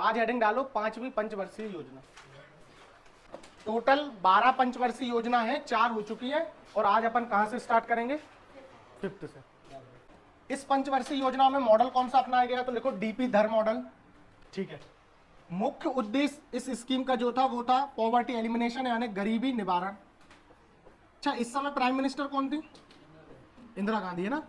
आज हेडिंग डालो 5वीं पंचवर्षीय योजना। टोटल 12 पंचवर्षीय योजना है, 4 हो चुकी है और आज अपन कहां से स्टार्ट करेंगे? 5th से। इस पंचवर्षीय योजना में मॉडल कौन सा अपनाया गया? तो लिखो डीपी धर मॉडल। ठीक है। मुख्य उद्देश्य इस स्कीम का जो था वो था पॉवर्टी एलिमिनेशन, यानी गरीबी निवारण। अच्छा, इस समय प्राइम मिनिस्टर कौन थी? इंदिरा गांधी है ना।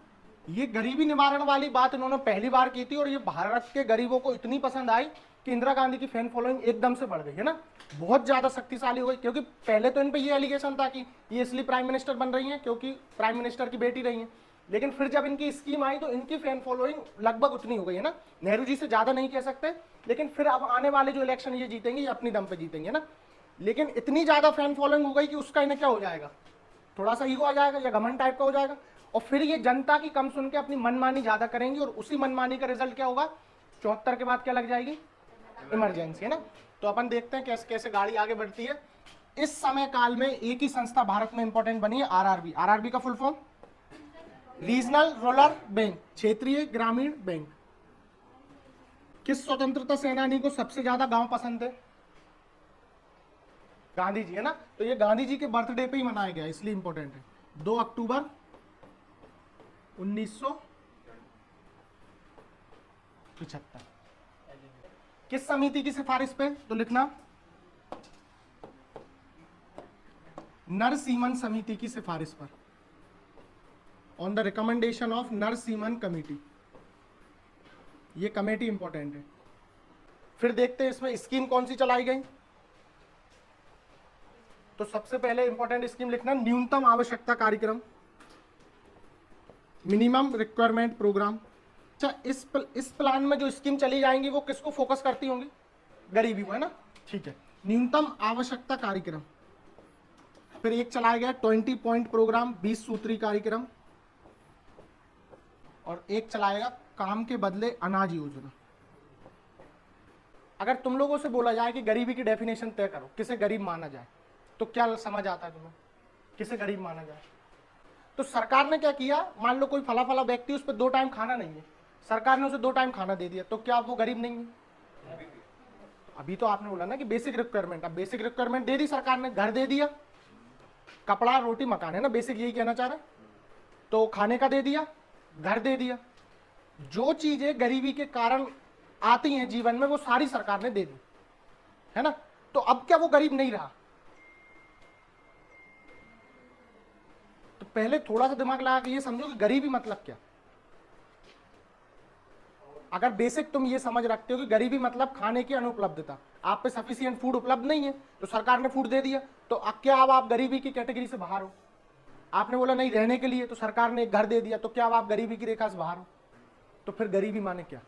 ये गरीबी निवारण वाली बात इन्होंने पहली बार की थी और ये भारत के गरीबों को इतनी पसंद आई कि इंदिरा गांधी की फैन फॉलोइंग एकदम से बढ़ गई है ना, बहुत ज्यादा शक्तिशाली हो गई। क्योंकि पहले तो इन पे ये एलिगेशन था कि ये इसलिए प्राइम मिनिस्टर बन रही हैं क्योंकि प्राइम मिनिस्टर की बेटी रही हैं, लेकिन फिर जब इनकी स्कीम आई तो इनकी फैन फॉलोइंग लगभग उतनी हो गई है ना, नेहरू जी से ज्यादा नहीं कह सकते, लेकिन फिर अब आने वाले जो इलेक्शन ये जीतेंगे ये अपनी दम पे जीतेंगे ना। लेकिन इतनी ज्यादा फैन फॉलोइंग हो गई कि उसका इन्हें क्या हो जाएगा, थोड़ा सा ईगो आ जाएगा या घमंड टाइप का हो जाएगा, और फिर ये जनता की कम सुन के अपनी मनमानी ज्यादा करेंगे और उसी मनमानी का रिजल्ट क्या होगा? 74 के बाद क्या लग जाएगी? इमरजेंसी, है ना। तो अपन देखते हैं कैसे कैसे गाड़ी आगे बढ़ती है। इस समय काल में एक ही संस्था भारत में इंपॉर्टेंट बनी है, आरआरबी। आरआरबी का full form regional rural bank, क्षेत्रीय ग्रामीण बैंक। किस स्वतंत्रता सेनानी को सबसे ज्यादा गांव पसंद है? गांधी जी, है ना। तो ये गांधी जी के बर्थडे पे ही मनाया गया, इसलिए इंपॉर्टेंट है। 2 अक्टूबर 1975। किस समिति की सिफारिश पे? तो लिखना नरसीमन समिति की सिफारिश पर, on the recommendation of Narasimhan committee. ये कमेटी इंपॉर्टेंट है। फिर देखते हैं इसमें स्कीम कौन सी चलाई गई। तो सबसे पहले इंपॉर्टेंट स्कीम लिखना न्यूनतम आवश्यकता कार्यक्रम, मिनिमम रिक्वायरमेंट प्रोग्राम। अच्छा, इस प्लान में जो स्कीम चली जाएंगी वो किसको फोकस करती होंगी? गरीबी को, है ना। ठीक है। न्यूनतम आवश्यकता कार्यक्रम। फिर एक चलाया गया 20 पॉइंट प्रोग्राम, 20 सूत्री कार्यक्रम, और एक चलाएगा काम के बदले अनाज योजना। अगर तुम लोगों से बोला जाए कि गरीबी की डेफिनेशन तय करो, किसे गरीब माना जाए, तो क्या समझ आता है तुम्हें? किसे गरीब माना जाए? तो सरकार ने क्या किया, मान लो कोई फला फला व्यक्ति, उस पर 2 टाइम खाना नहीं है, सरकार ने उसे 2 टाइम खाना दे दिया, तो क्या वो गरीब नहीं है? अभी तो आपने बोला ना कि बेसिक रिक्वायरमेंट, अब बेसिक रिक्वायरमेंट दे दी सरकार ने, घर दे दिया, कपड़ा रोटी मकान, है ना, बेसिक यही कहना चाह रहे। तो खाने का दे दिया, घर दे दिया, जो चीजें गरीबी के कारण आती हैं जीवन में वो सारी सरकार ने दे दी, है ना। तो अब क्या वो गरीब नहीं रहा? तो पहले थोड़ा सा दिमाग लगा के ये समझो कि गरीबी मतलब क्या। अगर बेसिक तुम ये समझ रखते हो कि गरीबी मतलब खाने की अनुपलब्धता, आप पे सफिशिएंट फूड उपलब्ध नहीं है तो सरकार ने फूड दे दिया, तो अब क्या अब आप गरीबी की कैटेगरी से बाहर हो? आपने बोला नहीं रहने के लिए, तो सरकार ने एक घर दे दिया, तो क्या अब आप गरीबी की रेखा से बाहर हो? तो फिर गरीबी माने क्या?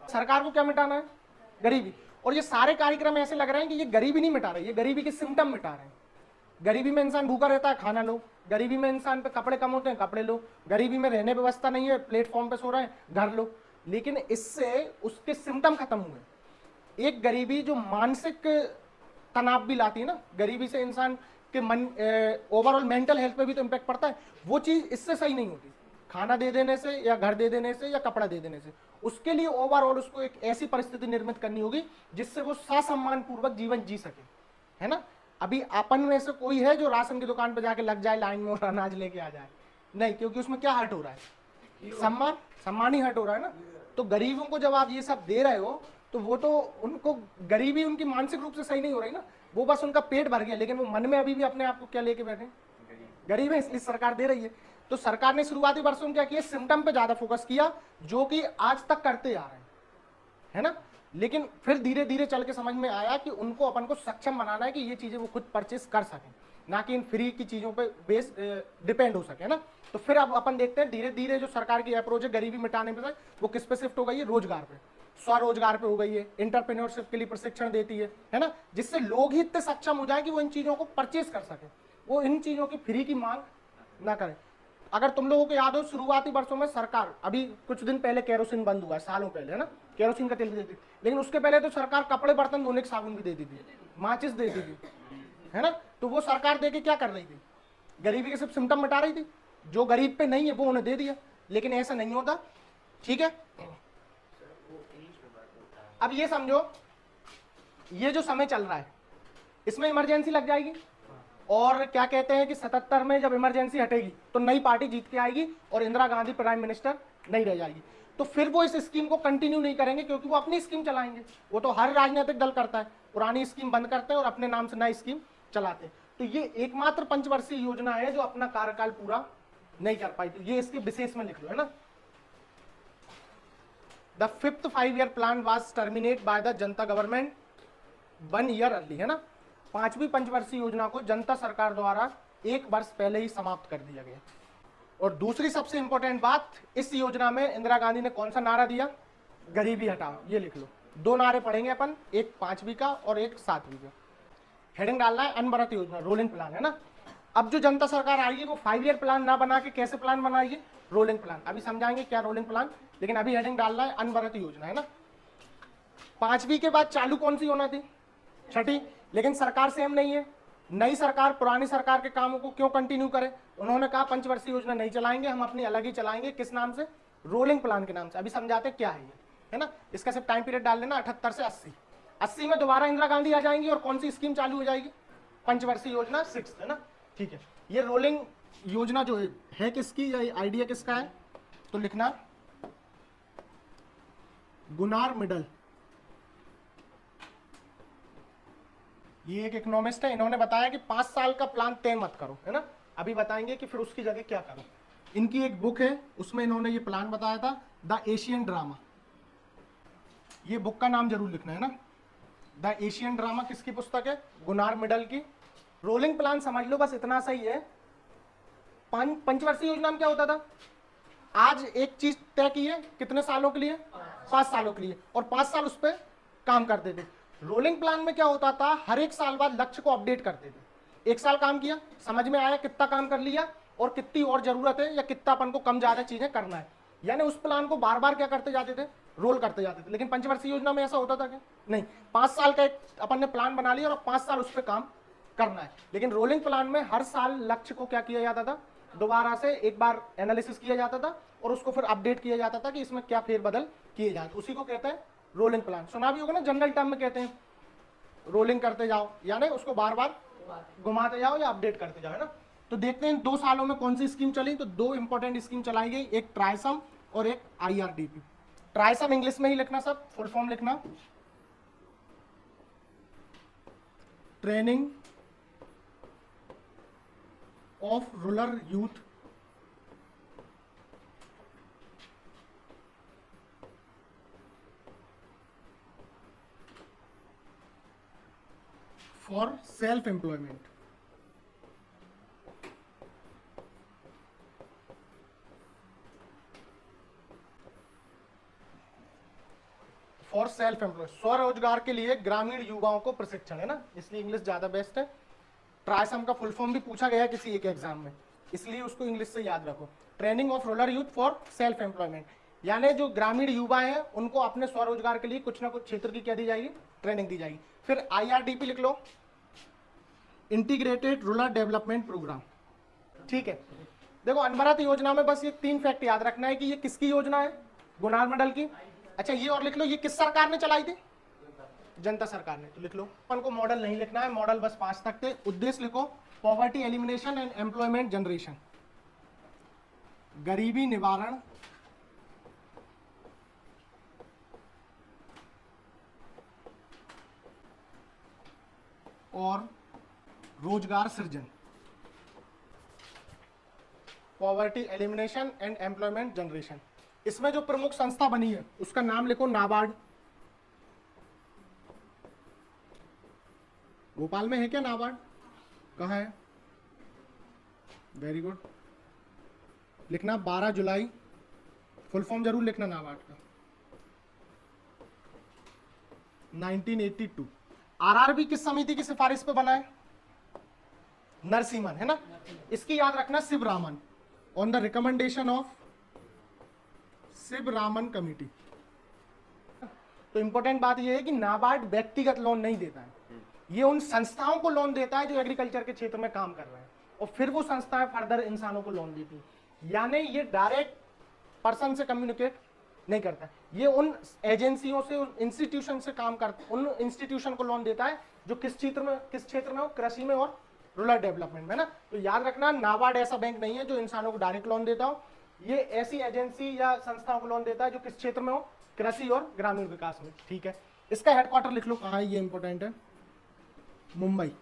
सरकार को क्या मिटाना है? गरीबी। और ये सारे कार्यक्रम ऐसे लग रहे हैं कि ये गरीबी नहीं मिटा रहे, ये गरीबी के सिम्टम मिटा रहे हैं। गरीबी में इंसान भूखा रहता है, खाना लो। गरीबी में इंसान पे कपड़े कम होते हैं, कपड़े लो। गरीबी में रहने व्यवस्था नहीं है, प्लेटफॉर्म पे सो रहे हैं, घर लो। लेकिन इससे उसके सिम्टम खत्म हुए। एक गरीबी जो मानसिक तनाव भी लाती है ना, गरीबी से इंसान के मन ओवरऑल मेंटल हेल्थ पे भी तो इम्पैक्ट पड़ता है, वो चीज इससे सही नहीं होती, खाना दे देने से या घर दे देने से या कपड़ा दे देने से। उसके लिए ओवरऑल उसको एक ऐसी परिस्थिति निर्मित करनी होगी जिससे वो ससम्मान पूर्वक जीवन जी सके, है ना। अभी अपन में से कोई है जो राशन की दुकान पर जाके लग जाए लाइन में और अनाज लेके आ जाए? नहीं, क्योंकि उसमें क्या हर्ट हो रहा है? सम्मान ही हर्ट हो रहा है ना। तो गरीबों को जब आप ये सब दे रहे हो तो वो तो उनको गरीबी उनकी मानसिक रूप से सही नहीं हो रही ना, वो बस उनका पेट भर गया, लेकिन वो मन में अभी भी अपने आप को क्या लेके बैठे? गरीब है, इसलिए सरकार दे रही है। तो सरकार ने शुरुआती वर्षों में क्या किया? सिम्टम पे ज्यादा फोकस किया, जो कि आज तक करते आ रहे हैं, है ना। लेकिन फिर धीरे धीरे चल के समझ में आया कि उनको अपन को सक्षम बनाना है कि ये चीजें वो खुद परचेस कर सकें, ना कि इन फ्री की चीजों पे बेस डिपेंड हो सके, है ना। तो फिर अब अपन देखते हैं धीरे धीरे जो सरकार की अप्रोच है गरीबी मिटाने पे, वो किस पे शिफ्ट हो गई है? रोजगार पे, स्वरोजगार पे हो गई है। एंटरप्रेन्योरशिप के लिए प्रशिक्षण देती है ना, जिससे लोग ही इतने सक्षम हो जाए कि वो इन चीजों को परचेस कर सके, वो इन चीजों की फ्री की मांग ना करें। अगर तुम लोगों को याद हो शुरुआती वर्षों में सरकार, अभी कुछ दिन पहले केरोसिन बंद हुआ है, सालों पहले, है ना, केरोसिन का तेल देती, लेकिन उसके पहले तो सरकार कपड़े बर्तन धोने के साबुन भी देती थी, माचिस देती थी, है ना। तो वो सरकार देके क्या कर रही थी? गरीबी के सब सिम्टम मिटा रही थी। जो गरीब पे नहीं है वो उन्हें दे दिया, लेकिन ऐसा नहीं होता, ठीक है। अब ये समझो, ये जो समय चल रहा है इसमें इमरजेंसी लग जाएगी, और क्या कहते हैं कि 77 में जब इमरजेंसी हटेगी तो नई पार्टी जीत के आएगी और इंदिरा गांधी प्राइम मिनिस्टर नहीं रह जाएगी, तो फिर वो इस स्कीम को कंटिन्यू नहीं करेंगे क्योंकि वो अपनी स्कीम चलाएंगे। वो तो हर राजनीतिक दल करता है, पुरानी स्कीम बंद करते हैं और अपने नाम से नई स्कीम चलाते हैं। तो ये एकमात्र पंचवर्षीय योजना है जो अपना कार्यकाल पूरा नहीं कर पाई, तो ये इसके विशेष में लिख लो, है ना। The 5th 5-year plan was terminate by the Janata government 1 year early, है ना। 5वीं पंचवर्षीय योजना को जनता सरकार द्वारा 1 वर्ष पहले ही समाप्त कर दिया गया। और दूसरी सबसे इंपॉर्टेंट बात, इस योजना में इंदिरा गांधी ने कौन सा नारा दिया? गरीबी हटाओ, ये लिख लो। 2 नारे पढ़ेंगे अपन, एक 5वीं का और एक 7वीं का। हेडिंग डालना है अनवरत योजना, रोलिंग प्लान, है ना। अब जो जनता सरकार आएगी वो 5 ईयर प्लान ना बना के कैसे प्लान बनाएगी? Rolling plan. अभी समझाएंगे क्या रोलिंग प्लान, लेकिन अभी हेडिंग डालना है अनवरत योजना, है ना। 5वीं के बाद चालू कौन सी होना थी? 6ठी। लेकिन सरकार सेम नहीं है, नई सरकार पुरानी सरकार के कामों को क्यों कंटिन्यू करे? उन्होंने कहा पंचवर्षीय योजना नहीं चलाएंगे, हम अपनी अलग ही चलाएंगे। किस नाम से? रोलिंग प्लान के नाम से। अभी समझाते क्या है ये, है ना। इसका सिर्फ टाइम पीरियड डाल लेना 78 से 80। 80 में दोबारा इंदिरा गांधी आ जाएंगी और कौन सी स्कीम चालू हो जाएगी? पंचवर्षीय योजना 6, है ना। ठीक है, ये रोलिंग योजना जो है किसकी, या आइडिया किसका है? तो लिखना गुनार मिडल, ये एक इकोनॉमिस्ट है, इन्होंने बताया कि 5 साल का प्लान तय मत करो, है ना। अभी बताएंगे कि फिर उसकी जगह क्या करो। इनकी एक बुक है, उसमें इन्होंने ये प्लान बताया था, द एशियन ड्रामा। ये बुक का नाम जरूर लिखना, है ना। द एशियन ड्रामा किसकी पुस्तक है? गुनार मिडल की। रोलिंग प्लान समझ लो, बस इतना सही है। पंचवर्षीय योजना में क्या होता था? आज एक चीज तय की है, कितने सालों के लिए? 5 सालों के लिए, और 5 साल उस पर काम करते थे। रोलिंग प्लान में क्या होता था? हर एक साल बाद लक्ष्य को अपडेट करते थे। 1 साल काम किया, समझ में आया कितना काम कर लिया और कितनी और जरूरत है या कितना अपन को कम ज्यादा चीजें करना है, यानी उस प्लान को बार बार क्या करते जाते थे? रोल करते जाते थे। लेकिन पंचवर्षीय योजना में ऐसा होता था क्या? नहीं, 5 साल का एक अपन ने प्लान बना लिया और 5 साल उस पर काम करना है। लेकिन रोलिंग प्लान में हर साल लक्ष्य को क्या किया जाता था? दोबारा से एक बार एनालिसिस किया जाता था और उसको फिर अपडेट किया जाता था कि इसमें क्या फेरबदल किए जाए। उसी को कहते हैं रोलिंग प्लान। सुना भी होगा ना, जनरल टर्म में कहते हैं रोलिंग करते जाओ, यानी उसको बार बार घुमाते जाओ या अपडेट करते जाओ, है ना। तो देखते हैं 2 सालों में कौन सी स्कीम चली। तो 2 इंपॉर्टेंट स्कीम चलाई गई, एक ट्राइसम और एक IRDP। ट्राइसम इंग्लिश में ही लिखना, सब फुल फॉर्म लिखना, training of rural youth for self employment. For self employ, स्वरोजगार के लिए ग्रामीण युवाओं को प्रशिक्षण, है ना, इसलिए इंग्लिश ज्यादा बेस्ट है। ट्राइसम का फुल फॉर्म भी पूछा गया है किसी एक एग्जाम में, इसलिए उसको इंग्लिश से याद रखो। Training of rural youth for self employment, यानी जो ग्रामीण युवा हैं उनको अपने स्वरोजगार के लिए कुछ ना कुछ क्षेत्र की क्या दी जाएगी? ट्रेनिंग दी जाएगी। फिर IRDP लिख लो, इंटीग्रेटेड रूरल डेवलपमेंट प्रोग्राम। ठीक है, देखो अनवरत योजना में बस ये 3 फैक्ट याद रखना है कि ये किसकी योजना है? गुनार मंडल की। अच्छा, ये और लिख लो, ये किस सरकार ने चलाई थी? जनता सरकार ने। तो लिख लो, अपन को मॉडल नहीं लिखना है, मॉडल बस 5 तक थे। उद्देश्य लिखो, poverty elimination and employment generation, गरीबी निवारण और रोजगार सृजन, poverty elimination and employment generation. इसमें जो प्रमुख संस्था बनी है उसका नाम लिखो नाबार्ड। भोपाल में है क्या नाबार्ड? कहाँ है? वेरी गुड, लिखना 12 जुलाई, फुल फॉर्म जरूर लिखना नाबार्ड का, 1982। RRB किस समिति की सिफारिश पे बना है? नरसिम्हन, है ना। इसकी याद रखना, Sivaraman, on the recommendation of Sivaraman committee. तो इंपॉर्टेंट बात यह है कि नाबार्ड व्यक्तिगत लोन नहीं देता है, ये उन संस्थाओं को लोन देता है जो एग्रीकल्चर के क्षेत्र में काम कर रहे हैं, और फिर वो संस्थाएं फर्दर इंसानों को लोन देती है। यानी ये डायरेक्ट पर्सन से कम्युनिकेट नहीं करता है। ये उन एजेंसियों से, उन इंस्टीट्यूशन से काम करता है, उन इंस्टीट्यूशन को लोन देता है जो किस क्षेत्र में हो, कृषि में और रूरल डेवलपमेंट में ना। तो याद रखना, नाबार्ड ऐसा बैंक नहीं है जो इंसानों को डायरेक्ट लोन देता हो, ये ऐसी एजेंसी या संस्थाओं को लोन देता है जो किस क्षेत्र में हो, कृषि और ग्रामीण विकास में। ठीक है, इसका हेडक्वार्टर लिख लो कहाँ है, ये इंपॉर्टेंट है, मुंबई।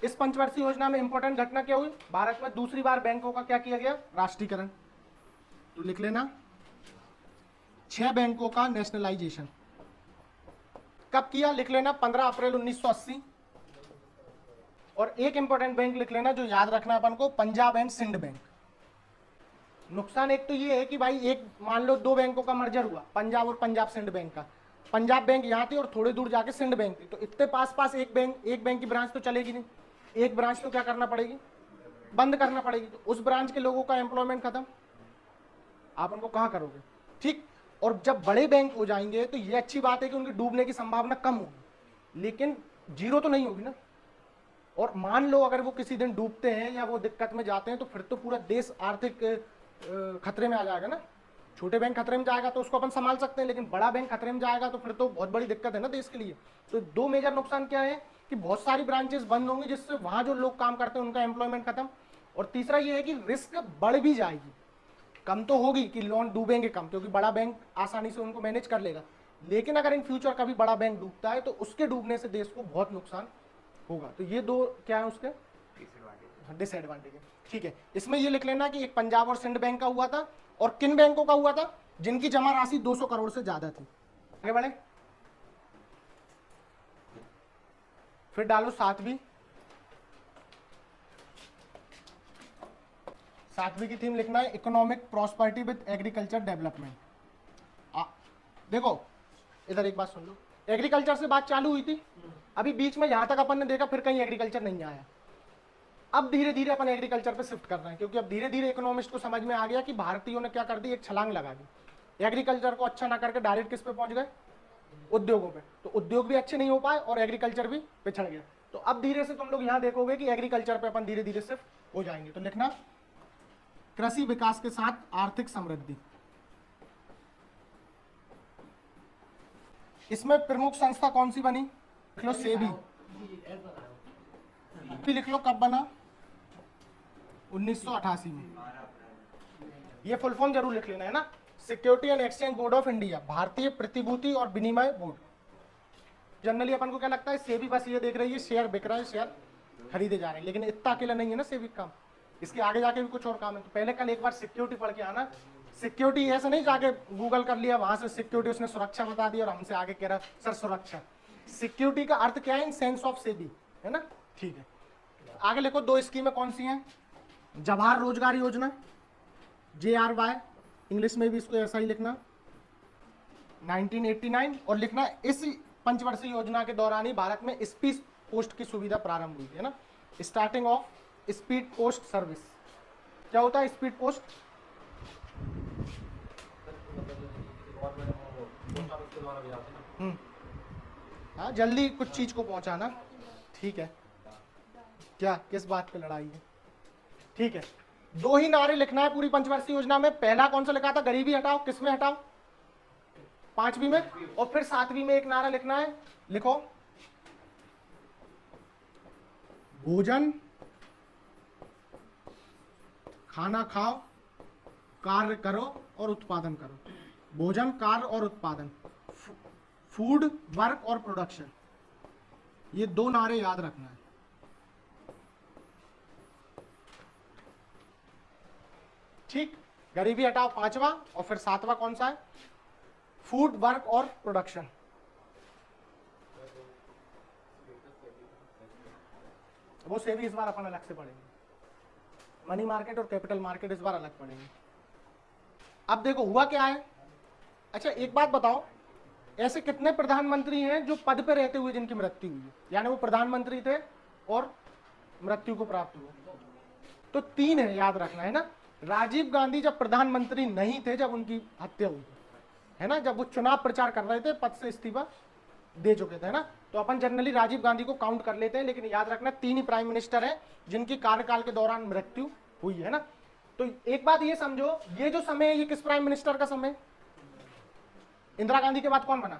इस पंचवर्षीय योजना में इंपॉर्टेंट घटना क्या हुई, भारत में दूसरी बार बैंकों का क्या किया गया, राष्ट्रीयकरण। तो लिख लेना 6 बैंकों का नेशनलाइजेशन कब किया, लिख लेना 15 अप्रैल 1980। और एक इंपॉर्टेंट बैंक लिख लेना जो याद रखना अपन को, पंजाब एंड सिंध बैंक। नुकसान एक तो ये है कि भाई एक मान लो 2 बैंकों का मर्जर हुआ, पंजाब और पंजाब सिंध बैंक का। पंजाब बैंक यहाँ थी और थोड़ी दूर जाके सिंध बैंक थी, तो इतने पास एक बैंक की ब्रांच तो चलेगी नहीं, एक ब्रांच तो क्या करना पड़ेगी, बंद करना पड़ेगी। तो उस ब्रांच के लोगों का एम्प्लॉयमेंट खत्म, आप उनको कहाँ करोगे। ठीक, और जब बड़े बैंक हो जाएंगे तो ये अच्छी बात है कि उनकी डूबने की संभावना कम होगी, लेकिन जीरो तो नहीं होगी ना। और मान लो अगर वो किसी दिन डूबते हैं या वो दिक्कत में जाते हैं तो फिर तो पूरा देश आर्थिक खतरे में आ जाएगा ना। छोटे बैंक खतरे में जाएगा तो उसको अपन संभाल सकते हैं, लेकिन बड़ा बैंक खतरे में जाएगा तो फिर तो बहुत बड़ी दिक्कत है ना देश के लिए। तो 2 मेजर नुकसान क्या है कि बहुत सारी ब्रांचेस बंद होंगी जिससे वहां जो लोग काम करते हैं उनका एम्प्लॉयमेंट खत्म। और तीसरा ये है कि रिस्क बढ़ भी जाएगी, कम तो होगी कि लोन डूबेंगे कम, क्योंकि बड़ा बैंक आसानी से उनको मैनेज कर लेगा। लेकिन अगर इन फ्यूचर कभी बड़ा बैंक डूबता है तो उसके डूबने से देश को बहुत नुकसान होगा। तो ये 2 क्या है उसके डिसएडवांटेज है। ठीक है, इसमें ये लिख लेना कि एक पंजाब और सिंध बैंक का हुआ था, और किन बैंकों का हुआ था, जिनकी जमा राशि 200 करोड़ से ज्यादा थी। आगे बढ़े, फिर डालो 7वीं की थीम लिखना है economic prosperity with agriculture development. देखो इधर एक बात सुन लो, एग्रीकल्चर से बात चालू हुई थी, अभी बीच में यहां तक अपन ने देखा, फिर कहीं एग्रीकल्चर नहीं आया। अब धीरे धीरे अपन एग्रीकल्चर पे शिफ्ट कर रहे हैं, क्योंकि अब धीरे धीरे इकोनॉमिस्ट को समझ में आ गया कि भारतीयों ने क्या कर दी, एक छलांग लगा दी, एग्रीकल्चर को अच्छा ना करके डायरेक्ट किस पे पहुंच गए, उद्योगों पे। तो उद्योग भी अच्छे नहीं हो पाए और एग्रीकल्चर भी पिछड़ गया। तो अब धीरे से तुम लोग यहाँ देखोगे कि एग्रीकल्चर पे अपन धीरे धीरे शिफ्ट हो जाएंगे। तो लिखना कृषि विकास के साथ आर्थिक समृद्धि। इसमें प्रमुख संस्था कौन सी बनी, लिख लो सेबी। लिख लो कब बना, 1988 में। ये फुल फॉर्म जरूर लिख लेना है ना, security and exchange board of India, भारतीय प्रतिभूति और विनिमय बोर्ड। जनरली अपन को क्या लगता है, सेबी बस ये देख रही है शेयर बिक रहा है, शेयर खरीदे जा रहे हैं, लेकिन इतना अकेला नहीं है ना सेबी काम, इसके आगे जाके भी कुछ और काम है। तो पहले कल एक बार सिक्योरिटी पढ़ के आना। सिक्योरिटी ऐसा नहीं जाके गूगल कर लिया वहां से सिक्योरिटी, उसने सुरक्षा बता दी और हमसे आगे कह रहा सर सुरक्षा। सिक्योरिटी का अर्थ क्या है, इन सेंस ऑफ सेबी, है ना। ठीक है, आगे लिखो 2 स्कीमें कौन सी हैं, जवाहर रोजगार योजना JRY, इंग्लिश में भी इसको ऐसा ही लिखना 1989, और लिखना इस पंचवर्षीय योजना के दौरान ही भारत में स्पीड पोस्ट की सुविधा प्रारंभ हुई है ना, starting of speed post service. क्या होता है स्पीड पोस्ट, हाँ जल्दी कुछ चीज को पहुंचाना। ठीक है, क्या किस बात पे लड़ाई है। ठीक है, 2 ही नारे लिखना है पूरी पंचवर्षीय योजना में। पहला कौन सा लिखा था, गरीबी हटाओ, किस में हटाओ, 5वीं में। और फिर 7वीं में एक नारा लिखना है, लिखो भोजन खाना खाओ, कार्य करो और उत्पादन करो। भोजन, कार्य और उत्पादन, फूड, वर्क और प्रोडक्शन, ये 2 नारे याद रखना है। ठीक, गरीबी हटाओ 5वां, और फिर 7वां कौन सा है, फूड, वर्क और प्रोडक्शन। वो से भी इस बार अपन अलग से पढ़ेंगे, मनी मार्केट और कैपिटल मार्केट इस बार अलग पढ़ेंगे। अब देखो हुआ क्या है, अच्छा एक बात बताओ, ऐसे कितने प्रधानमंत्री हैं जो पद पे रहते हुए जिनकी मृत्यु हुई है, यानी वो प्रधानमंत्री थे और मृत्यु को प्राप्त हुआ, तो 3 है, याद रखना है ना। राजीव गांधी जब प्रधानमंत्री नहीं थे, जब उनकी हत्या हुई है ना, जब वो चुनाव प्रचार कर रहे थे, पद से इस्तीफा दे चुके थे ना, तो अपन जनरली राजीव गांधी को काउंट कर लेते हैं, लेकिन याद रखना 3 ही प्राइम मिनिस्टर हैं जिनकी कार्यकाल के दौरान मृत्यु हुई है ना। तो एक बात ये समझो, ये जो समय है ये किस प्राइम मिनिस्टर का समय? इंदिरा गांधी के बाद कौन बना?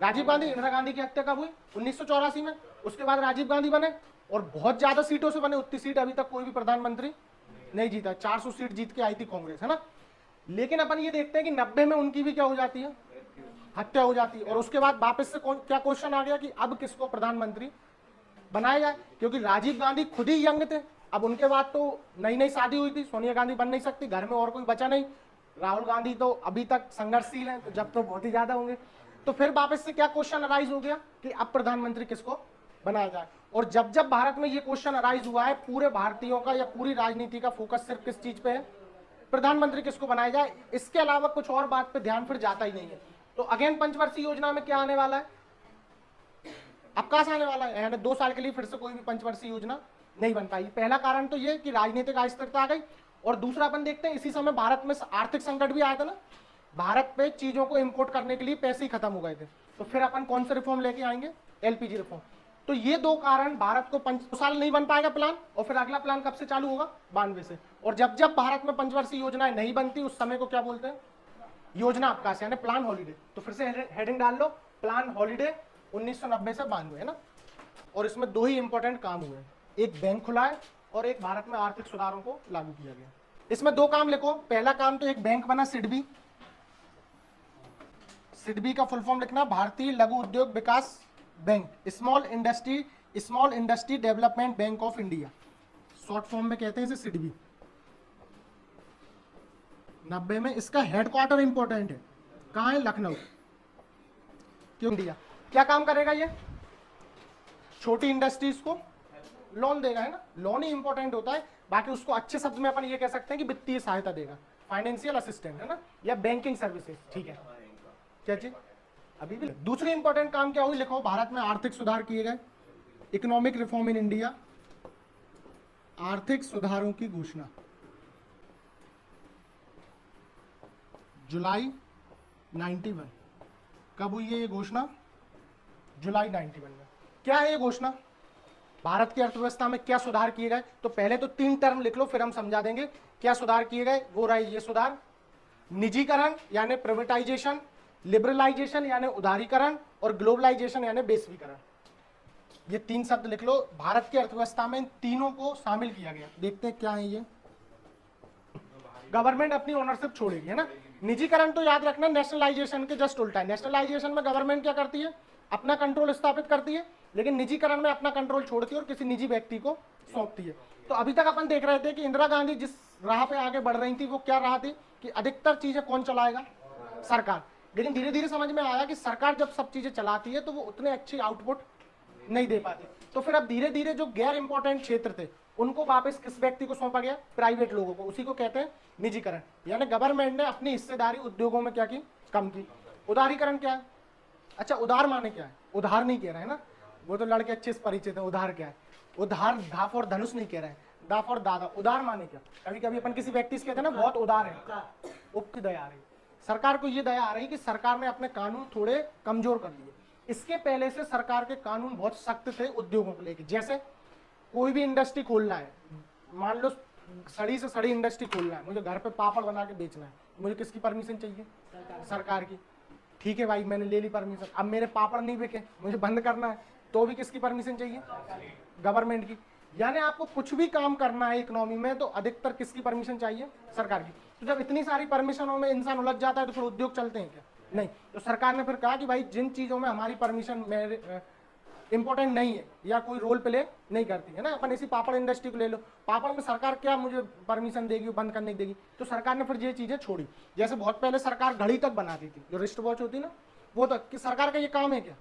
राजीव गांधी। इंदिरा गांधी की हत्या कब हुई? 1984 में। उसके बाद राजीव गांधी बने और बहुत ज्यादा सीटों से बने। उतनी सीट अभी तक कोई भी प्रधानमंत्री नहीं जीता। 400 सीट जीत के आई थी कांग्रेस, है ना। लेकिन अपन ये देखते हैं कि 90 में उनकी भी क्या हो जाती है? हत्या हो जाती है। और उसके बाद वापस से क्या क्वेश्चन आ गया कि अब किसको प्रधानमंत्री बनाया जाए, क्योंकि राजीव गांधी खुद ही यंग थे। अब उनके बाद तो नई नई शादी हुई थी, सोनिया गांधी बन नहीं सकती, घर में और कोई बचा नहीं। राहुल गांधी तो अभी तक संघर्षशील हैं, तो जब तो बहुत ही ज्यादा होंगे। तो फिर वापस से क्या क्वेश्चन अराइज हो गया कि अब प्रधानमंत्री किसको बनाया जाए। और जब जब भारत में ये क्वेश्चन अराइज हुआ है, पूरे भारतीयों का या पूरी राजनीति का फोकस सिर्फ किस चीज पे है? प्रधानमंत्री किसको बनाया जाए। इसके अलावा कुछ और बात पे ध्यान फिर जाता ही नहीं है। तो अगेन पंचवर्षीय योजना में क्या आने वाला है? अब कहां से आने वाला है? यानी 2 साल के लिए फिर से कोई भी पंचवर्षीय योजना नहीं बन पाई। पहला कारण तो ये कि राजनीतिक अस्थिरता आ गई। और दूसरा अपन देखते हैं इसी समय भारत में आर्थिक संकट भी आया था ना। भारत पे चीजों को इंपोर्ट करने के लिए पैसे ही खत्म हो गए थे। तो फिर अपन कौन से रिफॉर्म लेके आएंगे? LPG reform. तो ये 2 कारण भारत को 5 साल नहीं बन पाएगा प्लान। और फिर अगला प्लान कब से चालू होगा? 92 से। और जब जब भारत में पंचवर्षीय योजनाएं नहीं बनती, उस समय को क्या बोलते हैं? योजना अवकाश, यानी प्लान हॉलीडे। तो फिर से हेडिंग डाल लो, प्लान हॉलीडे 1990 से 92, है ना। और इसमें 2 ही इंपॉर्टेंट काम हुए, एक बैंक खुला है और एक भारत में आर्थिक सुधारों को लागू किया गया। इसमें 2 काम लिखो। पहला काम तो एक बैंक बना, सिडबी। सिडबी का फुल फॉर्म लिखना, भारतीय लघु उद्योग विकास bank, Small Industry Development Bank of India, short form में कहते हैं इसे सिडबी। 90 में इसका हेडक्वार्टर इंपॉर्टेंट है, कहाँ है? लखनऊ। क्यों? इंडिया। क्या काम करेगा ये? छोटी इंडस्ट्रीज को लोन देगा, है ना। लोन ही इंपॉर्टेंट होता है। बाकी उसको अच्छे शब्द में अपन ये कह सकते हैं कि वित्तीय सहायता देगा, फाइनेंशियल असिस्टेंट, है ना, या बैंकिंग सर्विसेज। ठीक है, क्या चीज? अभी भी दूसरी इंपॉर्टेंट काम क्या हुई? लिखो, भारत में आर्थिक सुधार किए गए, इकोनॉमिक रिफॉर्म इन इंडिया, आर्थिक सुधारों की घोषणा जुलाई 91। कब हुई है ये घोषणा? जुलाई 91 में। क्या है ये घोषणा? भारत की अर्थव्यवस्था में क्या सुधार किए गए? तो पहले तो 3 टर्म लिख लो, फिर हम समझा देंगे क्या सुधार किए गए। वो रहा ये सुधार, निजीकरण यानी प्राइवेटाइजेशन, लिबरलाइजेशन यानी उदारीकरण, और ग्लोबलाइजेशन यानी वैश्वीकरण। ये 3 शब्द लिख लो। भारत की अर्थव्यवस्था में इन तीनों को शामिल किया गया। देखते हैं क्या है ये। गवर्नमेंट अपनी ओनरशिप छोड़ेगी, है ना। निजीकरण तो याद रखना नेशनलाइजेशन के जस्ट उल्टा है। नेशनलाइजेशन में गवर्नमेंट क्या करती है? अपना कंट्रोल स्थापित करती है, लेकिन निजीकरण में अपना कंट्रोल छोड़ती है और किसी निजी व्यक्ति को सौंपती है। तो अभी तक अपन देख रहे थे कि इंदिरा गांधी जिस राह पे आगे बढ़ रही थी वो क्या राह थी कि अधिकतर चीजें कौन चलाएगा? सरकार। लेकिन धीरे धीरे समझ में आया कि सरकार जब सब चीजें चलाती है तो वो उतने अच्छी आउटपुट नहीं दे पाती। तो फिर अब धीरे धीरे जो गैर इंपॉर्टेंट क्षेत्र थे उनको वापस किस व्यक्ति को सौंपा गया? प्राइवेट लोगों को। उसी को कहते हैं निजीकरण, यानी गवर्नमेंट ने अपनी हिस्सेदारी उद्योगों में क्या की? कम की। उदारीकरण क्या है? अच्छा, उदार माने क्या है? उधार नहीं कह रहे हैं ना, वो तो लड़के अच्छे से परिचित है। उधार क्या है? उधार धाफ और धनुष नहीं कह रहे हैं, दाफ और दादा। उदार माने क्या? कभी कभी अपन किसी व्यक्ति से कहते हैं ना बहुत उदार है, उपकी दया आ रही। सरकार को ये दया आ रही कि सरकार ने अपने कानून थोड़े कमजोर कर दिए। इसके पहले से सरकार के कानून बहुत सख्त थे उद्योगों को लेकर। जैसे कोई भी इंडस्ट्री खोलना है, मान लो सड़ी से सड़ी इंडस्ट्री खोलना है, मुझे घर पे पापड़ बना के बेचना है, मुझे किसकी परमिशन चाहिए? सरकार की। ठीक है भाई, मैंने ले ली परमिशन, अब मेरे पापड़ नहीं बिके, मुझे बंद करना है, तो भी किसकी परमिशन चाहिए? गवर्नमेंट की। यानी आपको कुछ भी काम करना है इकोनॉमी में तो अधिकतर किसकी परमिशन चाहिए? सरकार की। तो जब इतनी सारी परमिशनों में इंसान उलझ जाता है तो फिर उद्योग चलते हैं क्या? नहीं। तो सरकार ने फिर कहा कि भाई जिन चीजों में हमारी परमिशन इंपॉर्टेंट नहीं है या कोई रोल प्ले नहीं करती है ना, अपन इसी पापड़ इंडस्ट्री को ले लो, पापड़ में सरकार क्या मुझे परमिशन देगी बंद करने देगी? तो सरकार ने फिर ये चीजें छोड़ी। जैसे बहुत पहले सरकार घड़ी तक बनाती थी, जो रिस्ट वॉच होती ना, वो तक कि सरकार का ये काम है क्या?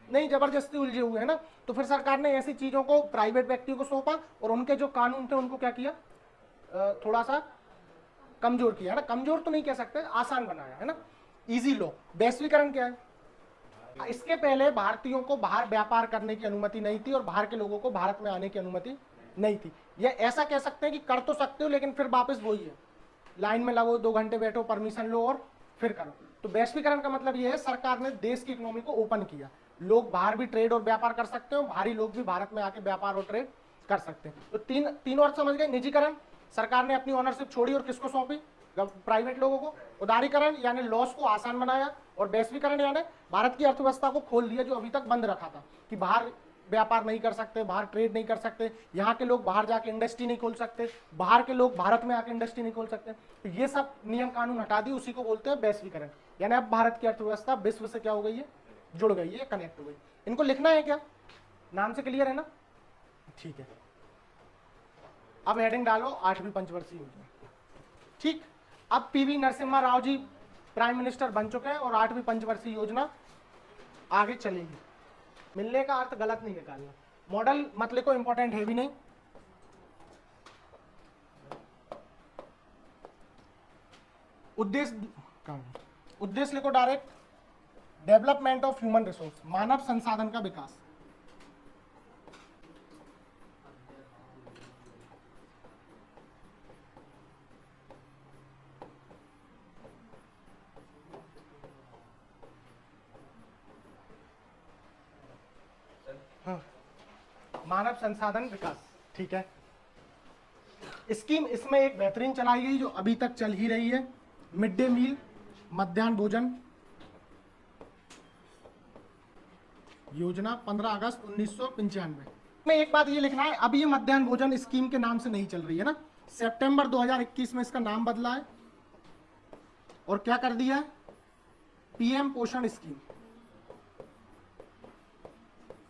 नहीं, जबरदस्ती उलझे हुए है ना। तो फिर सरकार ने ऐसी चीजों को प्राइवेट व्यक्तियों को सौंपा और उनके जो कानून थे उनको क्या किया? थोड़ा सा कमजोर किया, है ना। कमजोर तो नहीं कह सकते, आसान बनाया, है ना। Easy law. वैश्वीकरण क्या है? इसके पहले भारतीयों को बाहर व्यापार करने की अनुमति नहीं थी और बाहर के लोगों को भारत में आने की अनुमति नहीं थी। ये ऐसा कह सकते हैं कि कर तो सकते हो लेकिन फिर वापस वही है, लाइन में लगो, 2 घंटे बैठो, परमिशन लो और फिर करो। तो वैश्वीकरण का मतलब ये है सरकार ने देश की इकोनॉमी को ओपन किया, लोग बाहर भी ट्रेड और व्यापार कर सकते हो, बाहरी लोग भी भारत में आके व्यापार और ट्रेड कर सकते हैं। तो तीन और समझ गए। निजीकरण, सरकार ने अपनी ओनरशिप छोड़ी और किसको सौंपी? प्राइवेट लोगों को। उदारीकरण यानी लॉस को आसान बनाया, और वैश्वीकरण यानी भारत की अर्थव्यवस्था को खोल दिया, जो अभी तक बंद रखा था कि बाहर व्यापार नहीं कर सकते, बाहर ट्रेड नहीं कर सकते, यहाँ के लोग बाहर जाके इंडस्ट्री नहीं खोल सकते, बाहर के लोग भारत में आके इंडस्ट्री नहीं खोल सकते। तो ये सब नियम कानून हटा दी, उसी को बोलते हैं वैश्वीकरण। यानी अब भारत की अर्थव्यवस्था विश्व से क्या हो गई है? जुड़ गई है, कनेक्ट हो गई। इनको लिखना है क्या? नाम से क्लियर है ना? ठीक है। अब हेडिंग डालो 8वीं पंचवर्षीय योजना। ठीक, अब PV Narasimha Rao ji prime minister बन चुके हैं और 8वीं पंचवर्षीय योजना आगे चलेगी। मिलने का अर्थ गलत नहीं निकालना। मॉडल मत लिखो, इंपॉर्टेंट है भी नहीं। उद्देश्य लिखो direct, development of human resource, मानव संसाधन का विकास। हाँ, मानव संसाधन विकास, ठीक है। स्कीम इसमें एक बेहतरीन चलाई गई जो अभी तक चल ही रही है, मिड डे मील, मध्याह्न भोजन योजना 15 अगस्त 1995 में। एक बात ये लिखना है, अब ये मध्याह्न भोजन स्कीम के नाम से नहीं चल रही है ना, सितंबर 2021 में इसका नाम बदला है और क्या कर दिया है? पीएम पोषण स्कीम।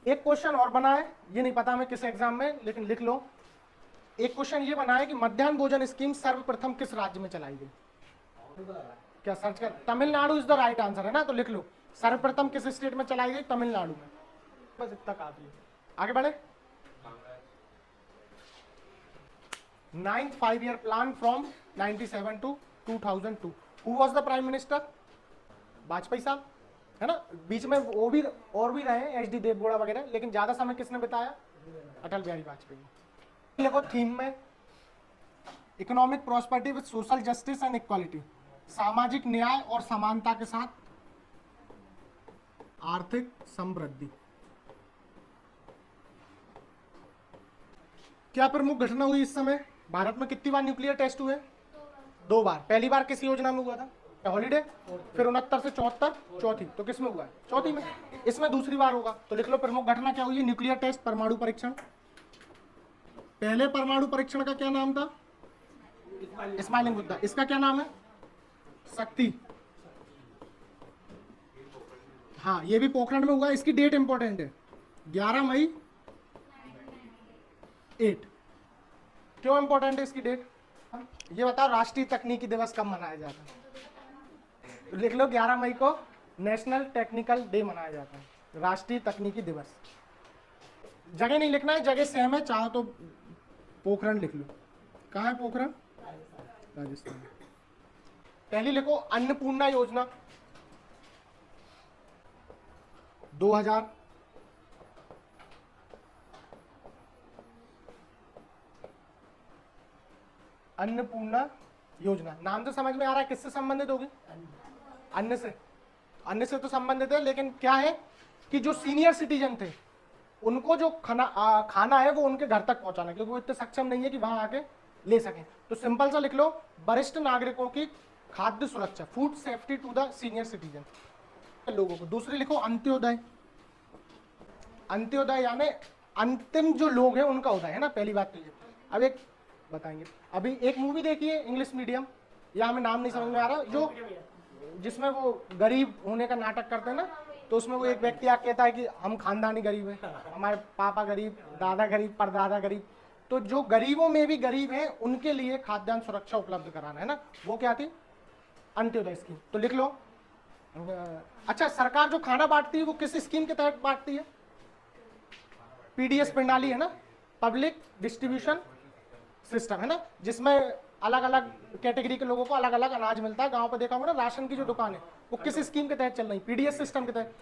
एक क्वेश्चन और बना है, ये नहीं पता मैं किस एग्जाम में, लेकिन लिख लो। एक क्वेश्चन ये बना है कि मध्याह्न भोजन स्कीम सर्वप्रथम किस राज्य में चलाई गई? क्या सर्च कर? Tamil Nadu is the right answer है ना, तो लिख लो सर्वप्रथम किस स्टेट में चलाई गई? तमिलनाडु में। बस इतना काफी है। आगे बढ़े। 9th 5-year plan from 97 to 2002। Who was the prime minister? Vajpayee साहब, है ना। बीच में वो भी और भी रहे, एच.डी. देवगौड़ा वगैरह, लेकिन ज्यादा समय किसने बिताया? अटल बिहारी वाजपेयी। देखो थीम में, economic prosperity with social justice and equality, सामाजिक न्याय और समानता के साथ आर्थिक समृद्धि। क्या प्रमुख घटना हुई इस समय? भारत में कितनी बार न्यूक्लियर टेस्ट हुए? 2 बार। पहली बार किस योजना में हुआ था? हॉलीडे। फिर 69 से 74 चौथी, तो किस में हुआ है? चौथी में। इसमें दूसरी बार होगा, तो लिख लो प्रमुख घटना क्या हुई है? न्यूक्लियर टेस्ट, परमाणु परीक्षण। पहले परमाणु परीक्षण का क्या नाम था? स्माइलिंग बुद्धा। इसका क्या नाम है? शक्ति। हाँ, ये भी पोखरण में हुआ। इसकी डेट इंपॉर्टेंट है, 11 मई 8। क्यों इंपॉर्टेंट है इसकी डेट? ये बताओ राष्ट्रीय तकनीकी दिवस कब मनाया जाता है? तो लिख लो 11 मई को नेशनल टेक्निकल डे मनाया जाता है, राष्ट्रीय तकनीकी दिवस। जगह नहीं लिखना है, जगह सेम है, चाहो तो पोखरण लिख लो। कहाँ है पोखरण? राजस्थान। पहली लिखो अन्नपूर्णा योजना 2000। अन्नपूर्णा योजना, नाम तो समझ में आ रहा है, किससे संबंधित होगी? अन्न से। अन्न से तो संबंधित है, लेकिन क्या है कि जो सीनियर सिटीजन थे उनको जो खाना है वो उनके घर तक पहुंचाना, क्योंकि वो इतने सक्षम नहीं है कि वहां आके ले सकें। तो सिंपल सा लिख लो, वरिष्ठ नागरिकों की खाद्य सुरक्षा, food safety to the senior citizen लोगों को। दूसरी लिखो अंत्योदय। अंत्योदय यानी अंतिम जो लोग हैं उनका उदय, है ना, पहली बात तो ये। अब एक बताएंगे, अभी एक मूवी देखी है इंग्लिश मीडियम, या हमें नाम नहीं समझ में आ रहा, जो जिसमें वो गरीब होने का नाटक करते हैं ना, तो उसमें वो एक व्यक्ति आके कहता है कि हम खानदानी गरीब हैं, हमारे पापा गरीब, दादा गरीब, परदादा गरीब। तो जो गरीबों में भी गरीब हैं उनके लिए खाद्यान्न सुरक्षा उपलब्ध कराना, है ना, वो क्या थी? अंत्योदय स्कीम। तो लिख लो। अच्छा, सरकार जो खाना बांटती है वो किस स्कीम के तहत बांटती है? पीडीएस प्रणाली, है ना, पब्लिक डिस्ट्रीब्यूशन सिस्टम, है ना, जिसमें अलग अलग कैटेगरी के लोगों को अलग अलग अनाज मिलता है। गांव पे देखा होगा ना, राशन की जो दुकान है वो किस स्कीम के तहत चल रही? पीडीएस सिस्टम के तहत।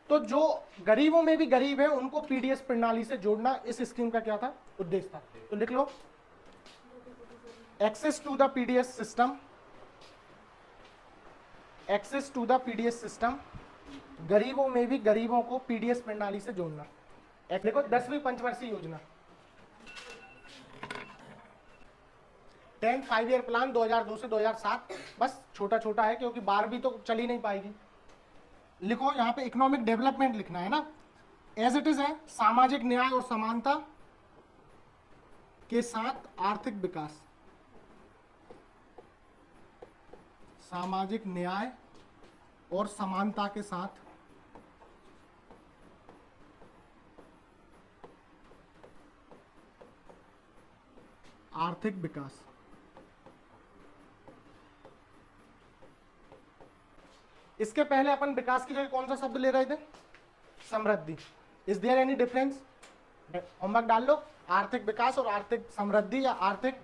तो जो गरीबों में भी गरीब है उनको पीडीएस प्रणाली से जोड़ना इस स्कीम का क्या था? उद्देश्य था। तो लिख लो access to the PDS system, access to the PDS system, गरीबों में भी गरीबों को पीडीएस प्रणाली से जोड़ना। देखो 10वीं पंचवर्षीय योजना, देन 5 ईयर प्लान 2002 से 2007, बस छोटा छोटा है क्योंकि 12वीं तो चल ही नहीं पाएगी। लिखो यहाँ पे इकोनॉमिक डेवलपमेंट लिखना है ना, एज इट इज है, सामाजिक न्याय और समानता के साथ आर्थिक विकास, सामाजिक न्याय और समानता के साथ आर्थिक विकास। इसके पहले अपन विकास की जगह कौन सा शब्द ले रहे थे? समृद्धि। Is there any difference? Homework डाल लो, आर्थिक विकास और आर्थिक समृद्धि या आर्थिक